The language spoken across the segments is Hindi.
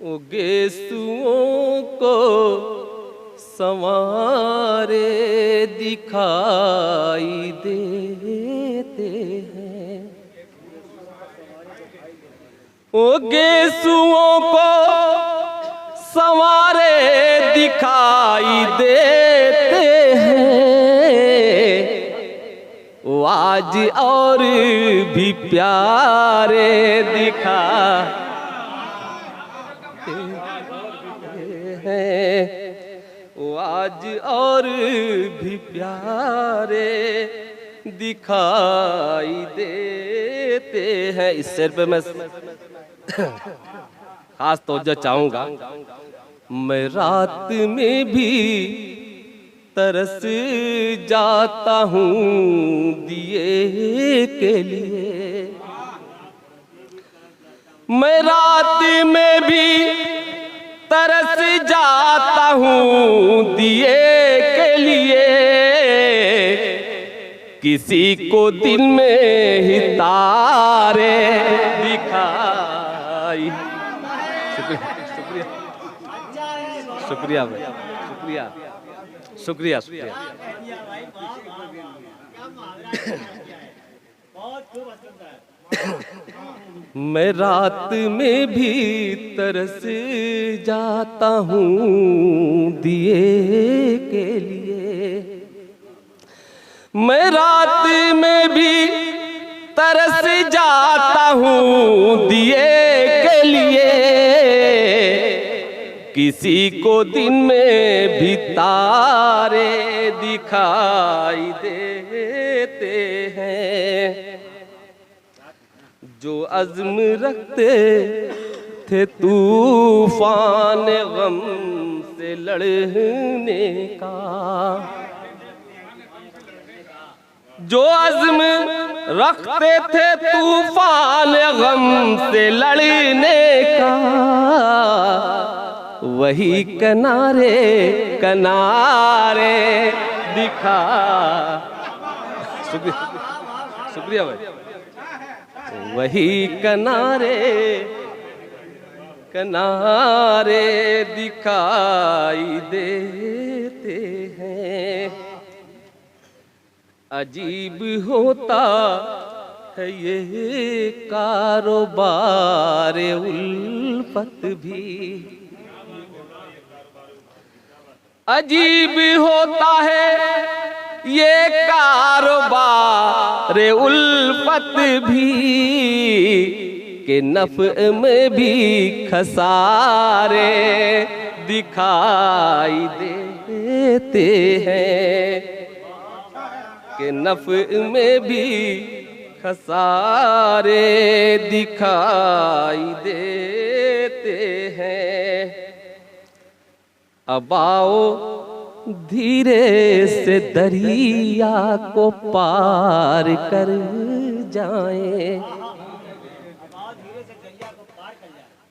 ओ गेसुओं को संवारे दिखाई देते हैं। ओ गेसुओं को संवारे दिखाई देते हैं। वो आज और भी प्यारे दिखाते हैं। वो आज और भी प्यारे दिखाई देते हैं। इस शेर पे मैं खास तवज्जो चाहूंगा। मैं रात में भी तरस जाता हूँ दिए के लिए। मैं रात में भी तरस जाता हूँ दिए के लिए। किसी को दिन में ही तारे दिखाई। शुक्रिया भाई, शुक्रिया शुक्रिया शुक्रिया। मैं रात में भी तरस जाता हूँ दिए के लिए। मैं रात में भी तरस जाता हूँ दिए के लिए। किसी को दिन में भी तारे दिखाई देते हैं। जो अज़्म रखते थे तूफान गम से लड़ने का। जो अज़्म रखते थे तूफान गम से लड़ने का। वही किनारे किनारे दिखा। शुक्रिया भाई। वही किनारे किनारे दिखाई देते हैं। अजीब होता है ये कारोबार उल्फत भी। अजीब होता है ये कारोबार उल्फत भी। के नफ़्अ में भी खसारे दिखाई देते हैं। के नफ़्अ में भी खसारे दिखाई देते हैं। अब आओ धीरे से दरिया को पार कर जाएं।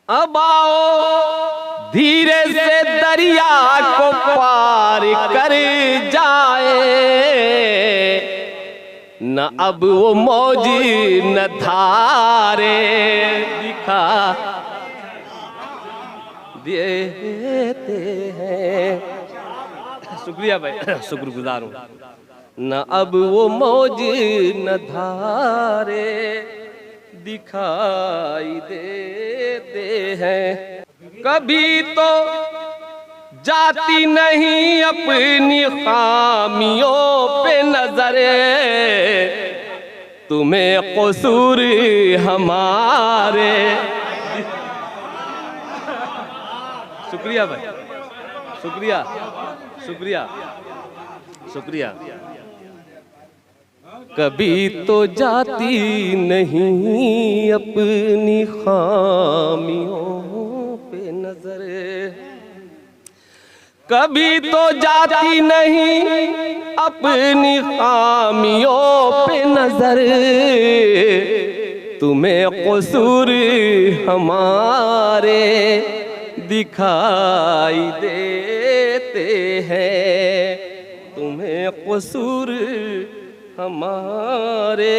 अब आओ धीरे से दरिया को पार कर जाए। न अब वो मौज न धारे दिखा देते हैं। शुक्रिया भाई, शुक्रगुजार हूँ। न अब वो मौज न धारे दिखाई देते हैं। कभी तो जाती नहीं अपनी खामियों पे नजरे। तुम्हें कसूर हमारे। शुक्रिया भाई, शुक्रिया शुक्रिया शुक्रिया। कभी तो जाती नहीं अपनी खामियों पे नजर। कभी तो जाती नहीं अपनी खामियों पे नजर। तुम्हें कसूर हमारे दिखाई देते हैं। तुम्हें कसूर हमारे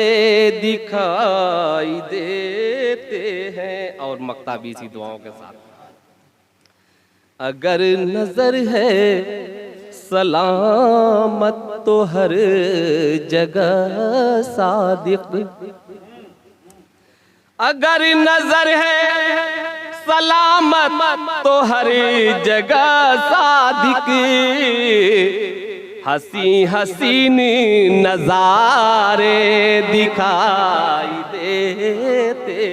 दिखाई देते हैं। और मक्ता भी इसी दुआओं के साथ। अगर नजर है सलामत तो हर जगह सादिक। अगर नजर है सलामत तो हर जगह सादिक। हसी हसीनी नजारे दिखाई देते